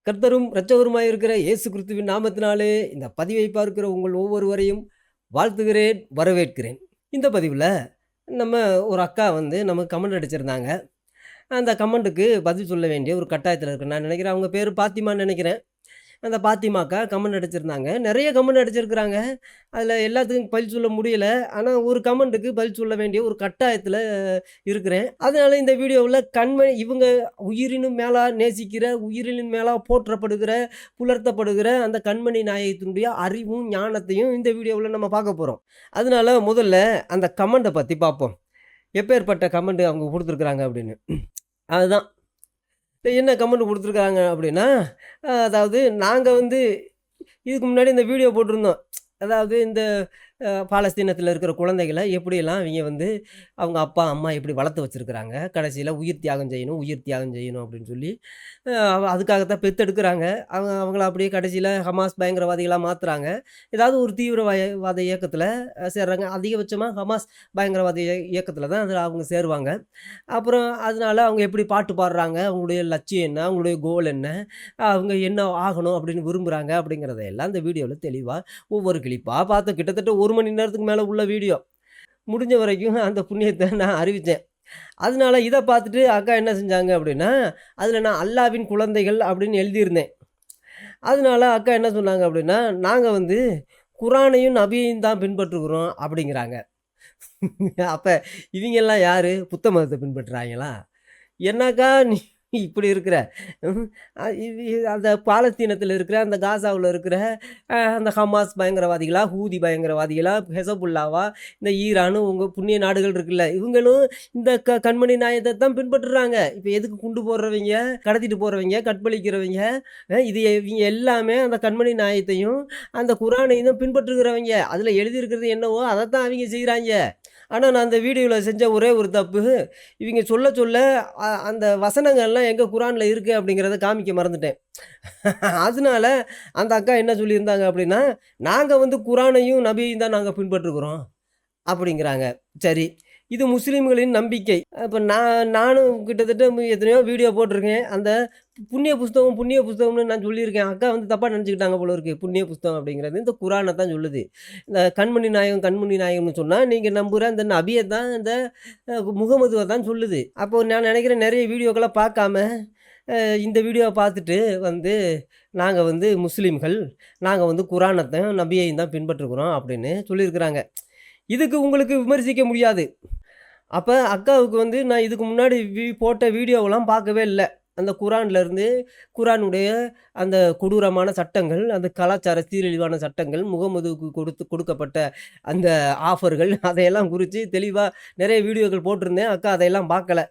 கர்த்தரும் இரட்சகருமாய் இருக்கிற இயேசு கிறிஸ்துவின் நாமத்தினாலே இந்த பதிவை பார்க்கிற உங்கள் ஒவ்வொருவரையும் வாழ்த்துகிறேன், வரவேற்கிறேன். இந்த பதிவுல நம்ம ஒரு அக்கா வந்து நமக்கு கமெண்ட் அடிச்சிருந்தாங்க. அந்த கமெண்ட்டுக்கு பதில் சொல்ல வேண்டிய ஒரு கட்டாயத்தில இருக்கேன். நான் நினைக்கிறேன் அவங்க பேரு பாத்திமான்னு நினைக்கிறேன். அந்த பாத்திமா அக்கா கமெண்ட் அடிச்சிருந்தாங்க. நெறைய கமெண்ட் அடிச்சிருக்கிறாங்க. அதில எல்லாத்துக்கும் பதில் சொல்ல முடியல. ஆனா ஒரு கமெண்ட்டுக்கு பதில் சொல்ல வேண்டிய ஒரு கட்டாயத்தில இருக்கிறேன். அதனால இந்த வீடியோவுல இவங்க உயிரினும் மேலா நேசிக்கிற, உயிரினும் மேலா போற்றப்படுகிற, புலர்த்தப்படுகிற அந்த கண்மணி நாயகத்தினுடைய அறிவும், ஞானத்தையும் இந்த வீடியோவுல நம்ம பார்க்க போறோம். அதனால முதல்ல அந்த கமெண்ட்ட பத்தி பார்ப்போம். எப்பேர்ப்பட்ட கமெண்ட் அவங்க குடுத்துருக்காங்க அப்படின்னு. அதுதான். என்ன கமெண்ட் குடுத்துருக்காங்க அப்படின்னா, அதாவது நாங்க வந்து இதுக்கு முன்னாடி இந்த வீடியோ போட்டிருந்தோம். அதாவது இந்த பாலஸ்தீனத்தில இருக்கிற குழந்தைகள எப்படியெல்லாம் இவைங்க வந்து அவங்க அப்பா, அம்மா எப்படி வளர்த்து வச்சிருக்கிறாங்க. கடைசியில உயிர் தியாகம் செய்யணும், உயிர் தியாகம் செய்யணும் அப்படின்னு சொல்லி அதுக்காகத்தான் பெத்தெடுக்குறாங்க. அவங்கள அப்படியே கடைசியில ஹமாஸ் பயங்கரவாதிகளா மாத்துறாங்க. ஏதாவது ஒரு தீவிரவாத இயக்கத்தில சேர்றாங்க. அதிகபட்சமா ஹமாஸ் பயங்கரவாத இயக்கத்தில தான் அதில அவங்க சேருவாங்க. அப்புறம் அதனால அவங்க எப்படி பாட்டு பாடுறாங்க, அவங்களுடைய லட்சியம் என்ன, அவங்களுடைய கோல் என்ன, அவங்க என்ன ஆகணும் அப்படின்னு விரும்புறாங்க அப்படிங்கிறதையெல்லாம் இந்த வீடியோல தெளிவா ஒவ்வொரு கிளிப்பா பார்த்தோம். கிட்டத்தட்ட 1 மணி நேரத்துக்கு மேல உள்ள வீடியோ. முடிஞ்ச வரைக்கும் அந்த புண்ணியத்த நான் அறிவிச்சேன். அதனால இத பார்த்துட்டு அக்கா என்ன செஞ்சாங்க அப்படின்னா, அதில நான் அல்லாவின் குழந்தைகள் அப்படின்னு எழுதியிருந்தேன். அதனால அக்கா என்ன சொன்னாங்க அப்படின்னா, நாங்க வந்து குரானையும், நபியையும் தான் பின்பற்றுகிறோம் அப்படிங்கிறாங்க. அப்ப இவிங்கெல்லாம் யாரு? புத்த மதத்த பின்பற்றுறாய்ங்களா? என்னக்கா நீ இப்படி இருக்கிற? ம். அந்த பாலஸ்தீனத்தில இருக்கிற, அந்த காசாவுல இருக்கிற அந்த ஹமாஸ் பயங்கரவாதிகளா, ஹூதி பயங்கரவாதிகளா, ஹெசபுல்லாவா, இந்த ஈரானு உங்க புண்ணிய நாடுகள் இருக்குல்ல, இவங்களும் இந்த கண்மணி நாயத்த தான் பின்பற்றுறாங்க. இப்ப எதுக்கு குண்டு போடுறவைங்க, கடத்திட்டு போறவைங்க, கற்பழிக்கிறவைங்க, இது இவிங்க எல்லாமே அந்த கண்மணி நாயத்தையும், அந்த குரானையும் தான் பின்பற்றுகிறவைங்க. அதில எழுதியிருக்கிறது என்னவோ அதத்தான் அவிங்க செய்றாய்ங்க. ஆனா, நான் அந்த வீடியோல செஞ்ச ஒரே ஒரு தப்பு, இவிங்க சொல்ல சொல்ல அந்த வசனங்கள்லாம் எங்க குரான்ல இருக்கு அப்படிங்கிறத காமிக்க மறந்துட்டேன். அதனால அந்த அக்கா என்ன சொல்லியிருந்தாங்க அப்படின்னா, "நாங்க வந்து குரானையும், நபியையும் தான் நாங்க பின்பற்றுகிறோம்." அப்படிங்கிறாங்க. சரி. இது முஸ்லிம்களின் நம்பிக்கை. அப்ப நானும் கிட்டத்தட்ட எத்தனையோ வீடியோ போட்டிருக்கேன். அந்த புண்ணிய புஸ்தகம், புண்ணிய புஸ்தகம்னு நான் சொல்லியிருக்கேன். அக்கா வந்து தப்பா நெனச்சுக்கிட்டாங்க போல இருக்கு. புண்ணிய புஸ்தகம் அப்படிங்கிறது இந்த குரான தான் சொல்லுது. இந்த கண்மணி நாயகம், கண்மணி நாயகம்னு சொன்னா, நீங்க நம்புற அந்த நபிய தான் இந்த முகமதுவ தான் சொல்லுது. அப்போ நான் நெனைக்கிறேன் நெறைய வீடியோக்கள பார்க்காம, இந்த வீடியோவ பார்த்துட்டு வந்து, நாங்க வந்து முஸ்லிம்கள், நாங்க வந்து குரானத்தையும், நபியையும் தான் பின்பற்றுகிறோம் அப்படின்னு சொல்லியிருக்கிறாங்க. இதுக்கு உங்களுக்கு விமர்சிக்க முடியாது. அப்ப அக்காவுக்கு வந்து நான் இதுக்கு முன்னாடி போட்ட வீடியோவெல்லாம் பார்க்கவே இல்ல. அந்த குரான்லருந்து குரானுடைய அந்த கொடூரமான சட்டங்கள், அந்த கலாச்சார சீரழிவான சட்டங்கள், முகமதுவுக்கு கொடுக்கப்பட்ட அந்த ஆஃபர்கள் அதையெல்லாம் குறித்து தெளிவா நெறைய வீடியோக்கள் போட்டிருந்தேன். அக்கா அதையெல்லாம் பார்க்கல.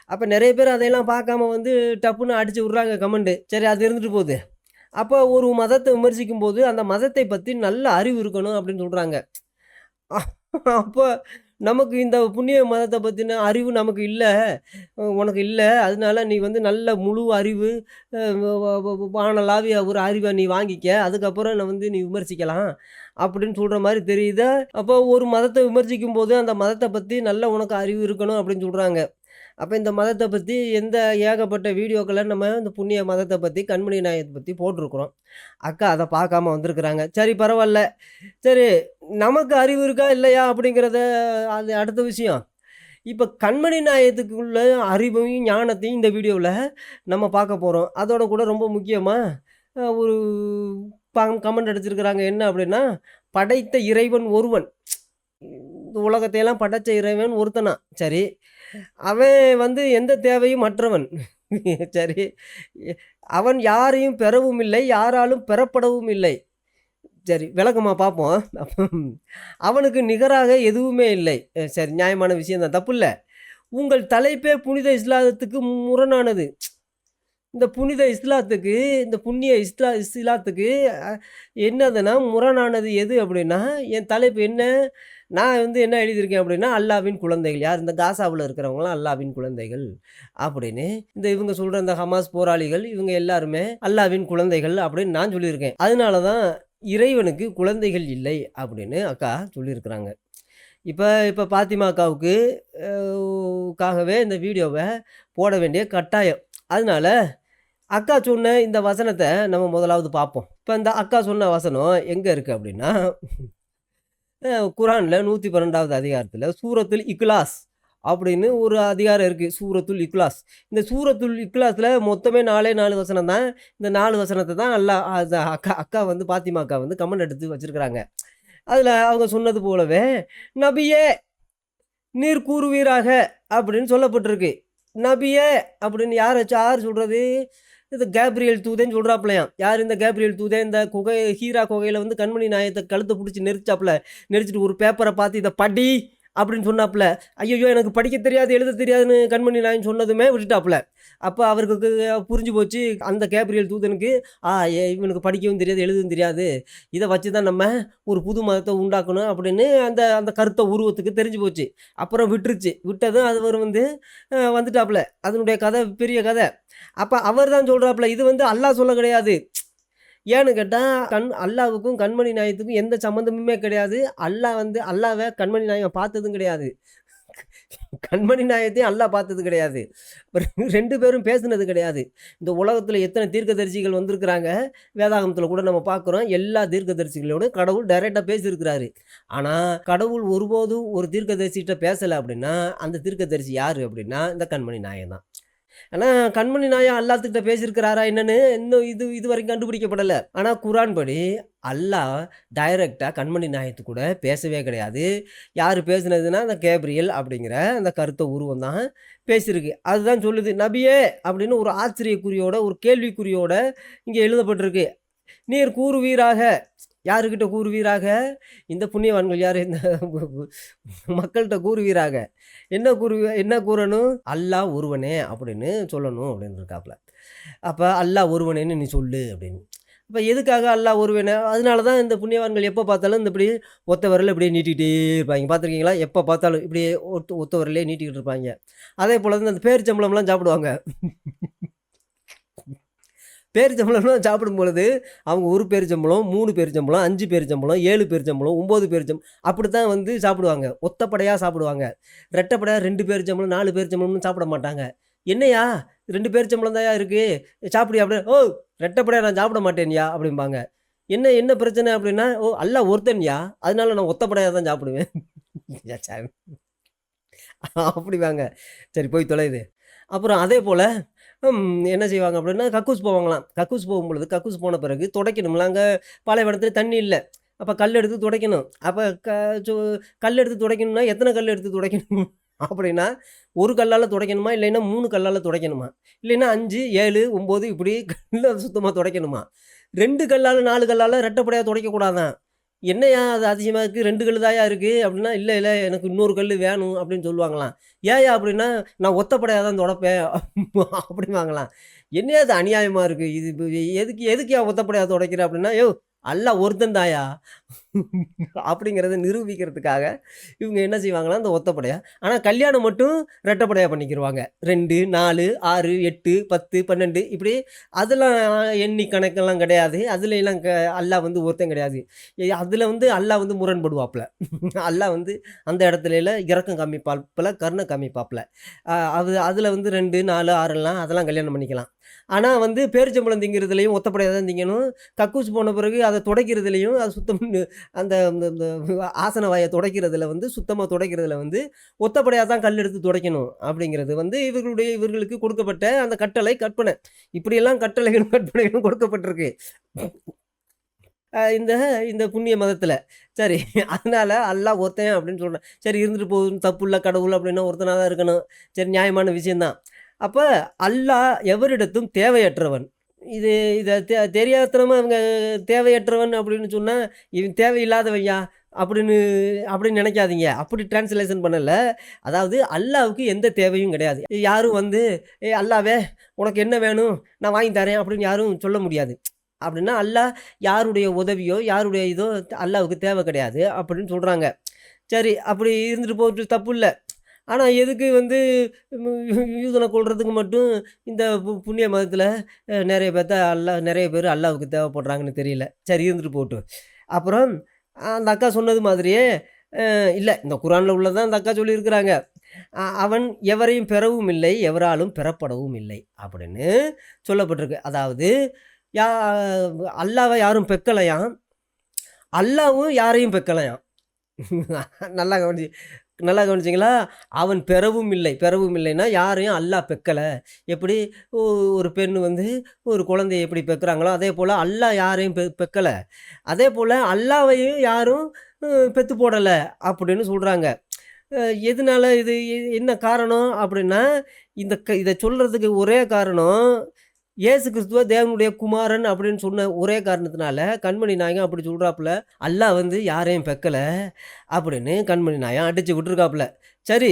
அப்ப நெறைய பேர் அதையெல்லாம் பார்க்காம வந்து டப்புன்னு அடிச்சு விட்றாங்க கமெண்ட். சரி அது இருந்துட்டு போது. அப்ப ஒரு மதத்த விமர்சிக்கும்போது, அந்த மதத்தை பத்தி நல்ல அறிவு இருக்கணும் அப்படின்னு சொல்றாங்க. அப்ப நமக்கு இந்த புண்ணிய மதத்த பத்தின அறிவு நமக்கு இல்ல. உனக்கு இல்ல. அதனால நீ வந்து நல்ல முழு அறிவு வானளாவிய ஒரு அறிவ நீ வாங்கிக்க. அதுக்கப்புறம் நான் வந்து நீ விமர்சிக்கலாம். அப்படின்னு சொல்ற மாரி தெரியுது. அப்போ ஒரு மதத்த விமர்சிக்கும்போது, அந்த மதத்த பத்தி நல்ல உனக்கு அறிவு இருக்கணும் அப்படின்னு சொல்றாங்க. அப்ப இந்த மதத்த பத்தி ஏகப்பட்ட வீடியோக்கள நம்ம இந்த புண்ணிய மதத்த பத்தி, கண்மணி நாயகத்த பத்தி போட்டிருக்கிறோம். அக்கா அத பார்க்காம வந்திருக்கிறாங்க. சரி பரவால்ல. சரி நமக்கு அறிவு இருக்கா, இல்லையா அப்படிங்கிறத அது அடுத்த விஷயம். இப்ப கண்மணி நாயகத்துக்குள்ள அறிவையும், ஞானத்தையும் இந்த வீடியோவுல நம்ம பார்க்க போறோம். அதோட கூட ரொம்ப முக்கியமா ஒரு கமெண்ட் அடிச்சிருக்கிறாங்க. என்ன அப்படின்னா, "படைத்த இறைவன் ஒருவன். இந்த உலகத்தையெல்லாம் படைச்ச இறைவன் ஒருத்தனாம். சரி. அவன் வந்து எந்த தேவையும் அற்றவன். சரி. எ அவன் யாரையும் பெறவும் இல்லை, யாராலும் பெறப்படவும் இல்லை. சரி விளக்கமா பார்ப்போம். அவனுக்கு நிகராக எதுவுமே இல்லை. சரி நியாயமான விஷயம் தான், தப்பில்ல. உங்கள் தலைப்பே புனித இஸ்லாத்துக்கு முரணானது. இந்த புனித இஸ்லாத்துக்கு, இந்த புண்ணிய இஸ்லாத்துக்கு அ என்னதுன்னா முரணானது எது அப்படின்னா, என் தலைப்பு என்ன? நான் வந்து என்ன எழுதியிருக்கேன் அப்படின்னா, அல்லாவின் குழந்தைகள். யார்? இந்த காசாவுல இருக்கிறவங்கலாம் அல்லாவின் குழந்தைகள் அப்படின்னு. இவங்க சொல்ற இந்த ஹமாஸ் போராளிகள், இவங்க எல்லாருமே அல்லாவின் குழந்தைகள் அப்படின்னு நான் சொல்லியிருக்கேன். அதனால தான் இறைவனுக்கு குழந்தைகள் இல்லை அப்படின்னு அக்கா சொல்லியிருக்கிறாங்க. இப்ப இப்ப பாத்திமா அக்காவுக்கு காகவே இந்த வீடியோவ போட வேண்டிய கட்டாயம். அதனால அக்கா சொன்ன இந்த வசனத்த நம்ம முதலாவது பார்ப்போம். இப்ப இந்த அக்கா சொன்ன வசனம் எங்க இருக்கு அப்படின்னா, குரான்ல 112வது அதிகாரத்துல சூரத்துல் இக்லாஸ் அப்படின்னு ஒரு அதிகாரம் இருக்கு. சூரத்துல் இக்லாஸ். இந்த சூரத்துல் இக்லாஸ்ல மொத்தமே 4 வசனம் தான். இந்த 4 வசனத்த தான் அல்லாஹ் அக்கா அக்கா வந்து பாத்திமா அக்கா வந்து கமெண்ட் எடுத்து வச்சிருக்கிறாங்க. அதுல அவங்க சொன்னது போலவே, "நபியே நீர் கூறுவீராக" அப்படின்னு சொல்லப்பட்டிருக்கு. நபியே அப்படின்னு யார் சொல்றது? இது கேப்ரியேல் தூதன் சொல்றாப்லயாம். யார் இந்த கேப்ரியேல் தூதன்? இந்த ஹீரா குகையில வந்து கண்மணி நாயத்த கழுத்த புடிச்சு நெரிச்சாப்ல. நெரிச்சுட்டு ஒரு பேப்பர பார்த்து இத படி அப்படின்னு சொன்னாப்ல. ஐய்யய்யோ! எனக்கு படிக்க தெரியாது, எழுத தெரியாதுன்னு கண்மணி நாயன் சொன்னதுமே விட்டுட்டாப்ல. அப்ப அவருக்கு புரிஞ்சு போச்சு. அந்த கேப்ரியேல் தூதனுக்கு, இவனுக்கு படிக்கவும் தெரியாது, எழுதவும் தெரியாது. இத வச்சு தான் நம்ம ஒரு புது மதத்த உண்டாக்கணும் அப்படின்னு அந்த அந்த கருத்த உருவத்துக்கு தெரிஞ்சு போச்சு. அப்புறம் விட்டுருச்சு. விட்டதும் அவர் வந்து வந்துட்டாப்ல. அதனுடைய கதை பெரிய கதை. அப்ப அவர் தான் சொல்றாப்ல, இது வந்து அல்லாஹ் சொல்ல கிடையாது. ஏன்னு கேட்டா, அல்லாஹ்வுக்கும் கண்மணி நாயத்துக்கும் எந்த சம்மந்தமுமே கிடையாது. அல்லாஹ் வந்து அல்லாஹ்வ கண்மணி நாயகம் பார்த்ததும் கிடையாது. கண்மணி நாயத்தையும் அல்லாஹ் பார்த்தது கிடையாது. 2 பேரும் பேசுனது கிடையாது. இந்த உலகத்துல எத்தனை தீர்க்கதரிசிகள் வந்திருக்கிறாங்க. வேதாகமத்துல கூட நம்ம பார்க்குறோம். எல்லா தீர்க்கதரிசிகளோடும் கடவுள் டைரக்ட்டா பேசியிருக்கிறாரு. ஆனா, கடவுள் ஒருபோதும் ஒரு தீர்க்கதரிசிட்ட பேசல அப்படின்னா, அந்த தீர்க்கதரிசி யாரு அப்படின்னா, இந்த கண்மணி நாயகம் தான். ஆனா, கண்மணி நாயகம் அல்லாஹ்கிட்ட பேசியிருக்கிறாரா என்னன்னு இன்னும் இதுவரைக்கும் கண்டுபிடிக்கப்படல. ஆனா, குரான் படி அல்லாஹ் டைரக்ட்டா கண்மணி நாயத்து கூட பேசவே கிடையாது. யாரு பேசினதுன்னா, அந்த கேப்ரியல் அப்படிங்கிற அந்த கருத்த உருவம் தான் பேசியிருக்கு. அதுதான் சொல்லுது, "நபியே" அப்படின்னு ஒரு ஆச்சரியக்குறியோட, ஒரு கேள்விக்குறியோட இங்க எழுதப்பட்டிருக்கு. "நீர் கூறுவீராக" யாருகிட்ட கூறுவீராக? இந்த புண்ணியவான்கள் யாரு? இந்த மக்கள்ட்ட கூறுவீராக. என்ன கூறணும்? "அல்லாஹ் ஒருவனே" அப்படின்னு சொல்லணும் அப்படின்னு இருக்காப்ல. அப்ப "அல்லாஹ் ஒருவனேன்னு நீ சொல்லு" அப்படின்னு. அப்ப எதுக்காக அல்லாஹ் ஒருவனே? அதனால தான் இந்த புண்ணியவான்கள் எப்ப பார்த்தாலும் இந்த இப்படி ஒத்த விரல இப்படியே நீட்டிக்கிட்டே இருப்பாய்ங்க. பார்த்துருக்கீங்களா? எப்ப பார்த்தாலும் இப்படியே ஒத்த ஒத்த விரலே நீட்டிக்கிட்டு இருப்பாய்ங்க. அதே போல தான் அந்த பேரிச்சம்பழம்லாம் சாப்பிடுவாங்க. பேரிச்சம்பழம்லாம் சாப்பிடும் பொழுது, அவங்க 1 பேரிச்சம்பழம், 3 பேரிச்சம்பழம், 5 பேரிச்சம்பழம், 7 பேரிச்சம்பழம், 9 அப்படித்தான் வந்து சாப்பிடுவாங்க. ஒத்தப்படையா சாப்பிடுவாங்க. ரெட்டப்படையா 2 பேரிச்சம்பழம், 4 பேரிச்சம்பழம்னு சாப்பிட மாட்டாங்க. "என்னய்யா 2 பேரிச்சம்பழம் தான்யா இருக்கு. சாப்பிடுயா" அப்படின்னா, "ஓ! ரெட்டப்படையா நான் சாப்பிட மாட்டேன்யா" அப்படிம்பாங்க. "என்ன என்ன பிரச்சனை?" அப்படின்னா, "ஓ! அல்லாஹ் ஒருத்தன்யா. அதனால நான் ஒத்தப்படையா தான் சாப்பிடுவேன்." அப்படிம்பாங்க. சரி போய் தொலையுது. அப்புறம் அதே போல என்ன செய்வாங்க அப்படின்னா, கக்கூஸ் போவாங்களாம். கக்கூஸ் போகும்பொழுது, கக்கூஸ் போன பிறகு துடைக்கணும்ல. அங்க பாலைவனத்தில தண்ணி இல்ல. அப்ப கல் எடுத்து துடைக்கணும். அப்ப சு கல் எடுத்து துடைக்கணும்னா, எத்தன கல் எடுத்து துடைக்கணும் அப்படின்னா, 1 கல்லால துடைக்கணுமா? இல்லைன்னா 3 கல்லால துடைக்கணுமா? இல்லைன்னா 5, 7, 9 இப்படி கல்ல சுத்தமா துடைக்கணுமா? 2 கல்லால, 4 கல்லால ரெட்டப்படையா துடைக்கக்கூடாதாம். "என்னய்யா அது அதிசயமா இருக்கு. 2 கல்லு தான்யா இருக்கு" அப்படின்னா, "இல்ல, இல்ல எனக்கு இன்னொரு கல்லு வேணும்" அப்படின்னு சொல்லுவாங்களாம். "ஏன்யா?" அப்படின்னா, "நான் ஒத்தப்படையா தான் துடைப்பேன்" அப்படிம்பாங்களாம். "என்னய்யா இது அநியாயமா இருக்கு. இது எதுக்குய்யா ஒத்தப்படையா துடைக்கிற?" அப்படின்னா, "யோவ்! அல்லாஹ் ஒருத்தன் தான்யா" அப்படிங்கிறத நிரூபிக்கிறதுக்காக இவங்க என்ன செய்வாங்கன்னா, இந்த ஒத்தப்படையா ஆனா கல்யாணம் மட்டும் ரெட்டப்படையா பண்ணிக்கிருவாங்க. 2, 4, 6, 8, 10, 12 இப்படி அதெல்லாம் எண்ணி கணக்கெல்லாம் கிடையாது. அதுலலாம் அல்லாஹ் வந்து ஒருத்தன் கிடையாது. அதுல வந்து அல்லாஹ் வந்து முரண்படுவாப்ல. அல்லாஹ் வந்து அந்த இடத்துலலாம் இரக்கம் காமிப்பாப்ல, கருணை காமிப்பாப்ல. அதுல வந்து 2, 4, 6லாம் அதெல்லாம் கல்யாணம் பண்ணிக்கலாம். ஆனா வந்து பேரிச்சம்பழம் திங்கிறதுலயும் ஒத்தப்படையா தான் திங்கணும். கக்கூஸ் போன பிறகு அத துடைக்கிறதுலயும் அது சுத்தம் அந்த இந்த இந்த ஆசன வாய துடைக்கிறதுல வந்து சுத்தமா துடைக்கிறதுல வந்து ஒத்தப்படையா தான் கல் எடுத்து துடைக்கணும். அப்படிங்கிறது வந்து இவர்களுக்கு கொடுக்கப்பட்ட அந்த கட்டளை, கற்பனை. இப்படியெல்லாம் கட்டளைகளும், கற்பனைகளும் கொடுக்கப்பட்டிருக்கு. இந்த இந்த புண்ணிய மதத்துல. சரி அதனால அல்லாஹ் ஒருத்தன் அப்படின்னு சொல்றேன். சரி இருந்துட்டு போகுதுன்னு தப்புல்ல கடவுள் அப்படின்னா ஒருத்தனா தான் இருக்கணும். சரி நியாயமான விஷயம் தான். அப்ப அல்லாஹ் எவரிடத்தும் தேவையற்றவன். இது இத தெரியாத்தனமா இவங்க தேவையற்றவன் அப்படின்னு சொன்னா, இவன் தேவையில்லாதவன்யா அப்படின்னு அப்படின்னு நினைக்காதீங்க. அப்படி டிரான்ஸ்லேஷன் பண்ணல. அதாவது அல்லாஹ்வுக்கு எந்த தேவையும் கிடையாது. யாரும் வந்து, அல்லாவே உனக்கு என்ன வேணும்? நான் வாங்கி தரேன்" அப்படின்னு யாரும் சொல்ல முடியாது. அப்படின்னா அல்லாஹ் யாருடைய உதவியோ, யாருடைய இதோ அல்லாஹ்வுக்கு தேவை கிடையாது அப்படின்னு சொல்றாங்க. சரி அப்படி இருந்துட்டு போட்டு தப்புல்ல. ஆனா எதுக்கு வந்து யூதன கொல்றதுக்கு மட்டும் இந்த புண்ணிய மதத்தில நெறைய நெறைய பேர் அல்லாஹ்வுக்கு தேவைப்படுறாங்கன்னு தெரியல. சரி இருந்துட்டு போட்டும். அப்புறம் அந்த அக்கா சொன்னது மாதிரியே இல்ல இந்த குர்ஆன்ல உள்ளதான் அந்த அக்கா சொல்லியிருக்கிறாங்க. அவன் எவரையும் பெறவும் இல்லை, எவராலும் பெறப்படவும் இல்லை அப்படின்னு சொல்லப்பட்டிருக்கு. அதாவது யா அல்லாஹ்வ யாரும் பெக்கலையாம். அல்லாஹ்வும் யாரையும் பெக்கலையாம். நல்லா கவனிச்சு நல்லா கவனிச்சிங்களா? அவன் பெறவும் இல்லை. பெறவும் இல்லைன்னா யாரையும் அல்லாஹ் பெக்கல. எப்படி ஒரு பெண் வந்து ஒரு குழந்தைய எப்படி பெக்குறாங்களோ, அதேபோல அல்லாஹ் யாரையும் பெக்கல. அதேபோல அல்லாஹ்வையும் யாரும் பெத்து போடல அப்படின்னு சொல்றாங்க. எதனால என்ன காரணம் அப்படின்னா, இத சொல்றதுக்கு ஒரே காரணம், இயேசு கிறிஸ்துவ தேவனுடைய குமாரன் அப்படின்னு சொன்ன ஒரே காரணத்தினால, கண்மணி நாயகம் அப்படி சொல்றாப்புல. அல்லாஹ் வந்து யாரையும் பெக்கல அப்படின்னு கண்மணி நாயகம் அடிச்சு விட்டுருக்காப்புல. சரி,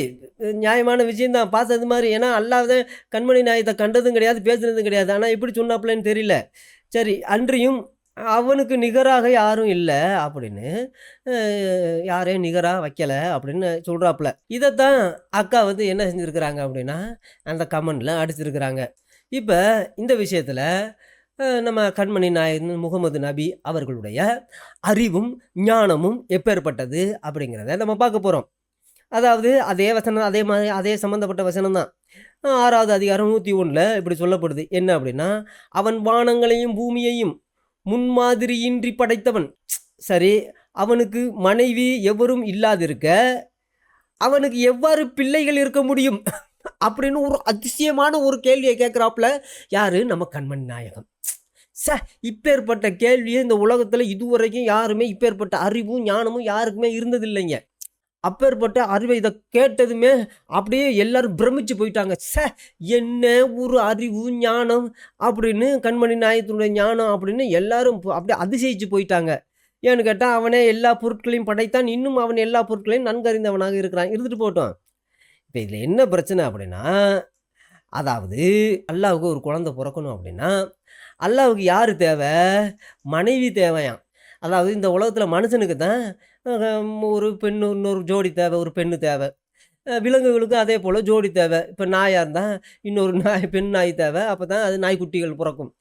நியாயமான விஷயம் தான் பார்த்தது மாரி. ஏன்னா அல்லாஹ் தான் கண்மணி நாயகத்த கண்டதும் கிடையாது, பேசினதும் கிடையாது. ஆனா எப்படி சொன்னாப்புலன்னு தெரியல. சரி, அன்றியும் அவனுக்கு நிகராக யாரும் இல்ல அப்படின்னு, யாரையும் நிகரா வைக்கல அப்படின்னு சொல்றாப்புல. இதத்தான் அக்கா வந்து என்ன செஞ்சிருக்கிறாங்க அப்படின்னா, அந்த கமெண்ட்ல அடிச்சிருக்கிறாங்க. இப்ப இந்த விஷயத்துல நம்ம கண்மணி நாயகம் முகமது நபி அவர்களுடைய அறிவும், ஞானமும் எப்பேற்பட்டது அப்படிங்கிறத நம்ம பார்க்க போறோம். அதாவது அதே வசனம், அதே மாதிரி அதே சம்மந்தப்பட்ட வசனம் தான். 6வது அதிகாரம் 101ல இப்படி சொல்லப்படுது. என்ன அப்படின்னா, அவன் வானங்களையும் பூமியையும் முன்மாதிரியின்றி படைத்தவன். சரி, அவனுக்கு மனைவி எவரும் இல்லாதிருக்க, அவனுக்கு எவ்வாறு பிள்ளைகள் இருக்க முடியும்? அப்படின்னு ஒரு அதிசயமான ஒரு கேள்வியை கேட்குறாப்புல யாரு? நம்ம கண்மணி நாயகம். இப்பேற்பட்ட கேள்வியை இந்த உலகத்துல இதுவரைக்கும் யாருமே இப்பேற்பட்ட அறிவும் ஞானமும் யாருக்குமே இருந்ததில்லைங்க. அப்பேற்பட்ட அறிவை இதை கேட்டதுமே அப்படியே எல்லாரும் பிரமிச்சு போயிட்டாங்க. என்ன ஒரு அறிவு ஞானம் அப்படின்னு, கண்மணி நாயகத்தினுடைய ஞானம் அப்படின்னு எல்லாரும் அப்படியே அதிசயிச்சு போயிட்டாங்க. ஏன்னு கேட்டால், அவனே எல்லா பொருட்களையும் படைத்தான், இன்னும் அவன் எல்லா பொருட்களையும் நன்கறிந்தவனாக இருக்கிறான். இருந்துட்டு போட்டோம். இப்போ இதில் என்ன பிரச்சனை அப்படின்னா, அதாவது அல்லாவுக்கு ஒரு குழந்தை பிறக்கணும் அப்படின்னா, அல்லாவுக்கு யார் தேவை? மனைவி தேவையாம். அதாவது இந்த உலகத்தில் மனுஷனுக்கு தான் ஒரு பெண்ணு, இன்னொரு ஜோடி தேவை, ஒரு பெண்ணு தேவை. விலங்குகளுக்கும் அதே போல் ஜோடி தேவை. இப்போ நாயாக இருந்தால் இன்னொரு நாய், பெண் நாய் தேவை. அப்போ தான் அது நாய்க்குட்டிகள் பிறக்கும்.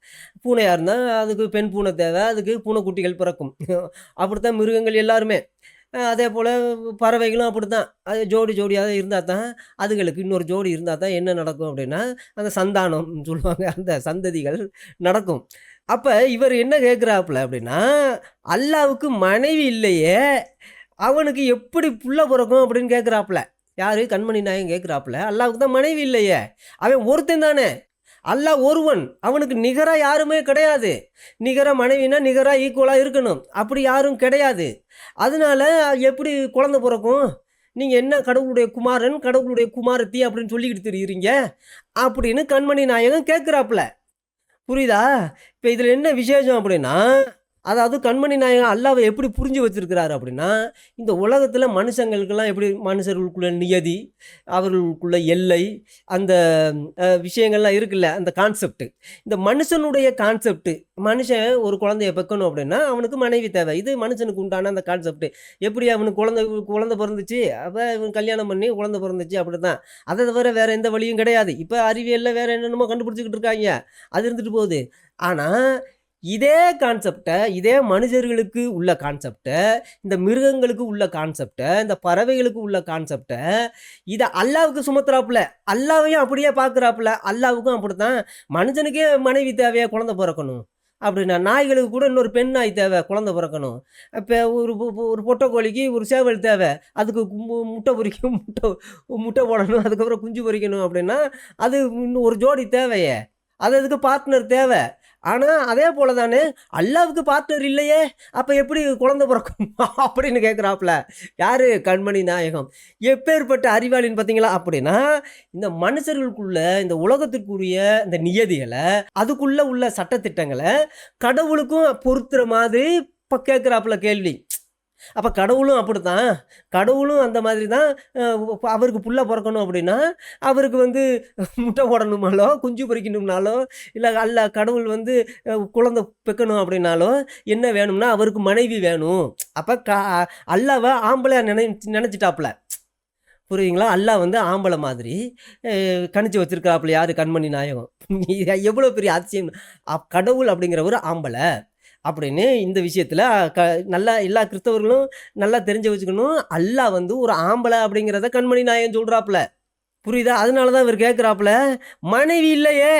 பூனையாக இருந்தால் அதுக்கு பெண் பூனை தேவை, அதுக்கு பூனைக்குட்டிகள் பிறக்கும். அப்படித்தான் மிருகங்கள் எல்லாருமே. அதே போல் பறவைகளும் அப்படி தான். அது ஜோடி ஜோடியாக இருந்தால் தான், அதுகளுக்கு இன்னொரு ஜோடி இருந்தால் தான் என்ன நடக்கும் அப்படின்னா, அந்த சந்தானம் சொல்லுவாங்க, அந்த சந்ததிகள் நடக்கும். அப்போ இவர் என்ன கேட்குறாப்புல அப்படின்னா, அல்லாவுக்கு மனைவி இல்லையே, அவனுக்கு எப்படி புள்ள பிறக்கும் அப்படின்னு கேட்குறாப்புல. யாரு? கண்மணி நாயகம் கேட்குறாப்புல. அல்லாவுக்கு தான் மனைவி இல்லையே, அவன் ஒருத்தன் தானே, அல்லாஹ் ஒருவன், அவனுக்கு நிகராக யாருமே கிடையாது. நிகராக மனைவினா நிகராக ஈக்குவலாக இருக்கணும், அப்படி யாரும் கிடையாது. அதனால எப்படி குழந்தை பிறக்கும்? நீங்கள் என்ன கடவுளுடைய குமாரன், கடவுளுடைய குமாரத்தி அப்படின்னு சொல்லிக்கிட்டு தெரியுறீங்க அப்படின்னு கண்மணி நாயகம் கேட்குறாப்புல. புரியுதா? இப்போ இதில் என்ன விசேஷம் அப்படின்னா, அதாவது கண்மணி நாயகம் அல்லாவை எப்படி புரிஞ்சு வச்சிருக்கிறாரு அப்படின்னா, இந்த உலகத்தில் மனுஷங்களுக்கெல்லாம் எப்படி மனுஷர்களுக்குள்ள நியதி, அவர்களுக்குள்ள எல்லை, அந்த விஷயங்கள்லாம் இருக்குல்ல, அந்த கான்செப்ட். இந்த மனுஷனுடைய கான்செப்ட், மனுஷன் ஒரு குழந்தைய பெக்கணும் அப்படின்னா அவனுக்கு மனைவி தேவை. இது மனுஷனுக்கு உண்டான அந்த கான்செப்ட். எப்படி அவனுக்கு குழந்தை பிறந்துச்சு, அப்போ இவன் கல்யாணம் பண்ணி குழந்தை பிறந்துச்சு, அப்படி தான். அதை தவிர வேறு எந்த வழியும் கிடையாது. இப்போ அறிவியலில் வேறு என்னென்னமோ கண்டுபிடிச்சிக்கிட்டு இருக்காங்க, அது இருந்துட்டு போகுது. ஆனால் இதே கான்செப்டை, இதே மனுஷர்களுக்கு உள்ள கான்செப்டை, இந்த மிருகங்களுக்கு உள்ள கான்செப்டை, இந்த பறவைகளுக்கு உள்ள கான்செப்டை, இதை அல்லாவுக்கு சுமத்துறாப்புல. அல்லாவையும் அப்படியே பார்க்குறாப்புல. அல்லாவுக்கும் அப்படித்தான். மனுஷனுக்கே மனைவி தேவையா குழந்தை பிறக்கணும் அப்படின்னா, நாய்களுக்கு கூட இன்னொரு பெண் நாய் தேவை குழந்தை பிறக்கணும். இப்போ ஒரு பொட்டைக்கோழிக்கு ஒரு சேவல் தேவை, அதுக்கு முட்டை பொரிக்கும், முட்டை போடணும், அதுக்கப்புறம் குஞ்சு பொரிக்கணும் அப்படின்னா அது இன்னும் ஒரு ஜோடி தேவையே, அதுக்கு பார்ட்னர் தேவை. ஆனால் அதே போல தானே அல்லாவுக்கு பார்ட்னர் இல்லையே, அப்போ எப்படி குழந்தை பிறக்கும் அப்படின்னு கேட்குறாப்புல யாரு? கண்மணி நாயகம். எப்பேற்பட்ட அறிவாளின்னு பார்த்தீங்களா? அப்படின்னா இந்த மனுஷர்களுக்குள்ள, இந்த உலகத்திற்குரிய இந்த நியதிகளை, அதுக்குள்ள உள்ள சட்டத்திட்டங்களை கடவுளுக்கும் பொறுத்துற மாதிரி இப்போ கேட்குறாப்புல கேள்வி. அப்போ கடவுளும் அப்படித்தான். கடவுளும் அந்த மாதிரி தான். அவருக்கு புள்ள பிறக்கணும் அப்படின்னா அவருக்கு வந்து முட்டை போடணுமாலோ, குஞ்சு பொரிக்கணும்னாலோ, இல்லை கடவுள் வந்து குழந்தை பெக்கணும் அப்படின்னாலோ என்ன வேணும்னா அவருக்கு மனைவி வேணும். அப்போ அல்லாவை ஆம்பளையா நினச்சிட்டாப்புல. புரியுதுங்களா? அல்லாஹ் வந்து ஆம்பளை மாதிரி கணிச்சு வச்சிருக்காப்புல யாரு? கண்மணி நாயகம். எவ்வளோ பெரிய அதிசயம்! கடவுள் அப்படிங்கிறவர் ஆம்பளை, அப்படின்னு இந்த விஷயத்தில் நல்லா எல்லா கிறிஸ்தவர்களும் நல்லா தெரிஞ்சு வச்சுக்கணும். அல்லாஹ் வந்து ஒரு ஆம்பளை அப்படிங்கிறத கண்மணி நாயகன் சொல்கிறாப்புல. புரியுதா? அதனால தான் இவர் கேட்குறாப்புல, மனைவி இல்லையே,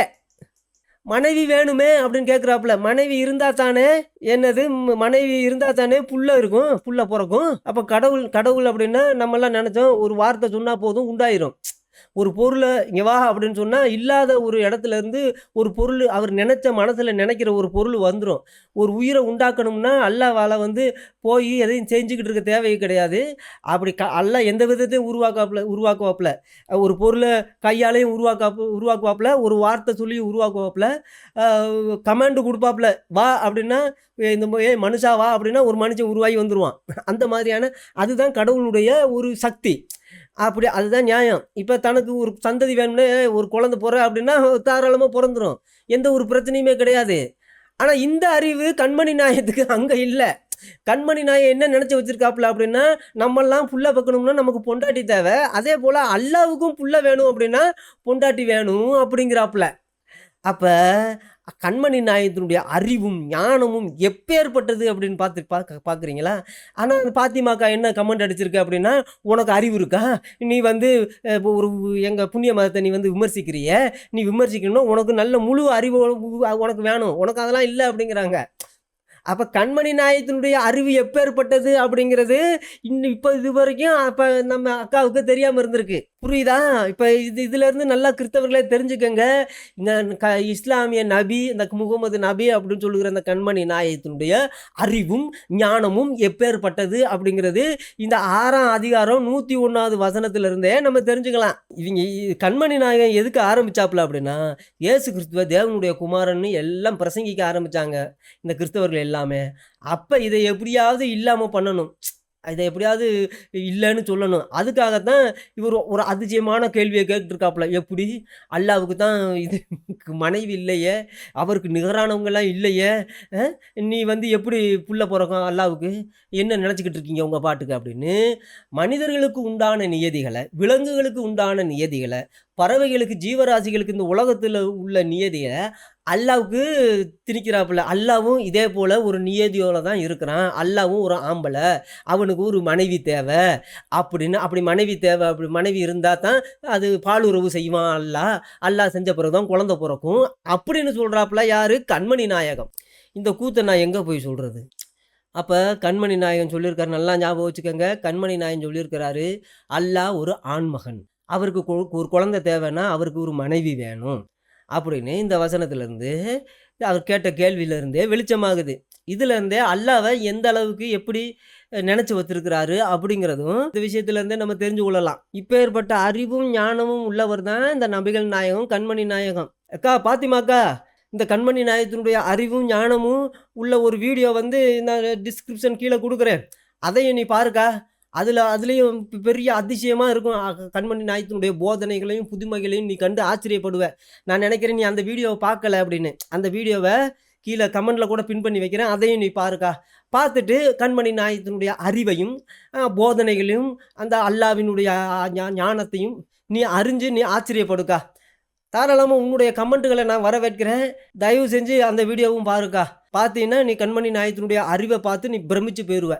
மனைவி வேணுமே அப்படின்னு கேட்குறாப்புல. மனைவி இருந்தா தானே என்னது மனைவி இருந்தா தானே புள்ள இருக்கும், புள்ள பிறக்கும். அப்போ கடவுள் கடவுள் அப்படின்னா நம்மலாம் நினச்சோம் ஒரு வார்த்தை சொன்னால் போதும் உண்டாயிரும். ஒரு பொருளை இங்கே வா அப்படின்னு சொன்னால் இல்லாத ஒரு இடத்துல இருந்து ஒரு பொருள் அவர் நினச்ச மனசில் நினைக்கிற ஒரு பொருள் வந்துடும். ஒரு உயிரை உண்டாக்கணும்னா அல்லாஹ்வால வந்து போய் எதையும் செஞ்சுக்கிட்டு இருக்க தேவை கிடையாது. அப்படி அல்லாஹ் எந்த விதத்தையும் உருவாக்குவாப்புல. ஒரு பொருளை கையாலையும் உருவாக்குவாப்புல, ஒரு வார்த்தை சொல்லி உருவாக்குவாப்புல, கமாண்டு கொடுப்பாப்புல. வா அப்படின்னா இந்த மனுஷா வா அப்படின்னா ஒரு மனுஷன் உருவாகி வந்துடுவான். அந்த மாதிரியான அதுதான் கடவுளுடைய ஒரு சக்தி. அப்படி அதுதான் நியாயம். இப்போ தனக்கு ஒரு சந்ததி வேணும்னே ஒரு குழந்தை அப்படின்னா தாராளமாக பிறந்துரும். எந்த ஒரு பிரச்சனையுமே கிடையாது. ஆனால் இந்த அறிவு கண்மணி நாயத்துக்கு அங்கே இல்லை. கண்மணி நாயம் என்ன நினச்சி வச்சுருக்காப்புல அப்படின்னா, நம்மெல்லாம் புள்ள பார்க்கணும்னா நமக்கு பொண்டாட்டி தேவை. அதே போல் அல்லாவுக்கும் புள்ள வேணும் அப்படின்னா பொண்டாட்டி வேணும் அப்படிங்கிறாப்புல. அப்போ கண்மணி நாயகத்தினுடைய அறிவும் ஞானமும் எப்பேற்பட்டது அப்படின்னு பார்க்குறீங்களா? ஆனால் பாத்திமாக்கா என்ன கமெண்ட் அடிச்சிருக்கு அப்படின்னா, உனக்கு அறிவு இருக்கா? நீ வந்து ஒரு எங்கள் புண்ணிய மதத்தை நீ வந்து விமர்சிக்கிறிய, நீ விமர்சிக்கணும்னா உனக்கு நல்ல முழு அறிவு உனக்கு வேணும், உனக்கு அதெல்லாம் இல்லை அப்படிங்கிறாங்க. அப்போ கண்மணி நாயகத்தினுடைய அறிவு எப்பேற்பட்டது அப்படிங்கிறது இன்னும் இப்போ இது வரைக்கும் அப்போ நம்ம அக்காவுக்கு தெரியாமல் இருந்திருக்கு. புரியுதா? இப்போ இதுலேருந்து நல்லா கிறிஸ்தவர்களே தெரிஞ்சுக்கங்க. இந்த இஸ்லாமிய நபி, இந்த முகமது நபி அப்படின்னு சொல்லுகிற அந்த கண்மணி நாயகத்தினுடைய அறிவும் ஞானமும் எப்பேற்பட்டது அப்படிங்கிறது இந்த 6ஆம் அதிகாரம் 101வது வசனத்திலிருந்தே நம்ம தெரிஞ்சுக்கலாம். இவங்க கண்மணி நாயகன் எதுக்கு ஆரம்பிச்சாப்புல அப்படின்னா, இயேசு கிறிஸ்துவ தேவனுடைய குமாரன்னு எல்லாம் பிரசங்கிக்க ஆரம்பித்தாங்க இந்த கிறிஸ்தவர்கள் எல்லாமே. அப்போ இதை எப்படியாவது இல்லாமல் பண்ணணும், இதை எப்படியாவது இல்லைன்னு சொல்லணும். அதுக்காகத்தான் இவர் ஒரு அதிசயமான கேள்வியை கேட்டுருக்காப்புல. எப்படி அல்லாவுக்கு தான் இது மனைவி இல்லையே, அவருக்கு நிகரானவங்கெல்லாம் இல்லையே, நீ வந்து எப்படி புள்ள பிறக்கும் அல்லாவுக்கு, என்ன நினச்சிக்கிட்டு இருக்கீங்க உங்கள் பாட்டுக்கு அப்படின்னு. மனிதர்களுக்கு உண்டான நியதிகளை, விலங்குகளுக்கு உண்டான நியதிகளை, பறவைகளுக்கு, ஜீவராசிகளுக்கு, இந்த உலகத்தில் உள்ள நியதியை அல்லாவுக்கு திணிக்கிறாப்புல. அல்லாவும் இதே போல் ஒரு நியதியோடு தான் இருக்கிறான். அல்லாவும் ஒரு ஆம்பளை, அவனுக்கு ஒரு மனைவி தேவை அப்படின்னு. அப்படி மனைவி தேவை, அப்படி மனைவி இருந்தால் தான் அது பாலுறவு செய்வான் அல்லாஹ் செஞ்ச பிறகு தான் குழந்தை பிறக்கும் அப்படின்னு சொல்கிறாப்புல. யார்? கண்மணி நாயகம். இந்த கூத்தை நான் எங்கே போய் சொல்கிறது? அப்போ கண்மணி நாயகன் சொல்லியிருக்காரு, நல்லா ஞாபகம் வச்சுக்கோங்க. கண்மணி நாயகன் சொல்லியிருக்கிறாரு, அல்லாஹ் ஒரு ஆண்மகன், அவருக்கு ஒரு குழந்தை தேவைன்னா அவருக்கு ஒரு மனைவி வேணும் அப்படின்னு இந்த வசனத்திலேருந்து அவர் கேட்ட கேள்வியிலேருந்தே வெளிச்சமாகுது. இதுலேருந்தே அல்லாவை எந்த அளவுக்கு எப்படி நினச்சி வச்சிருக்கிறாரு அப்படிங்கிறதும் இந்த விஷயத்துலேருந்தே நம்ம தெரிஞ்சு கொள்ளலாம். இப்பேற்பட்ட அறிவும் ஞானமும் உள்ளவர் தான் இந்த நபிகள் நாயகம் கண்மணி நாயகம். அக்கா பாத்திமாக்கா, இந்த கண்மணி நாயகத்தினுடைய அறிவும் ஞானமும் உள்ள ஒரு வீடியோ வந்து நான் டிஸ்கிரிப்ஷன் கீழே கொடுக்குறேன், அதையும் நீ பாருக்கா. அதுலேயும் பெரிய அதிசயமாக இருக்கும். கண்மணி நாயகத்தினுடைய போதனைகளையும் புதுமைகளையும் நீ கண்டு ஆச்சரியப்படுவ. நான் நினைக்கிறேன் நீ அந்த வீடியோவை பார்க்கல அப்படின்னு. அந்த வீடியோவை கீழே கமெண்டில் கூட பின் பண்ணி வைக்கிறேன், அதையும் நீ பாருக்கா. பார்த்துட்டு கண்மணி நாயகத்தினுடைய அறிவையும் போதனைகளையும் அந்த அல்லாவினுடைய ஞானத்தையும் நீ அறிஞ்சு நீ ஆச்சரியப்படுக்கா. தாராளமாக உன்னுடைய கமெண்ட்டுகளை நான் வரவேற்கிறேன். தயவு செஞ்சு அந்த வீடியோவும் பாருக்கா. பார்த்தீங்கன்னா நீ கண்மணி நாயகத்தினுடைய அறிவை பார்த்து நீ பிரமிச்சு போயிடுவ.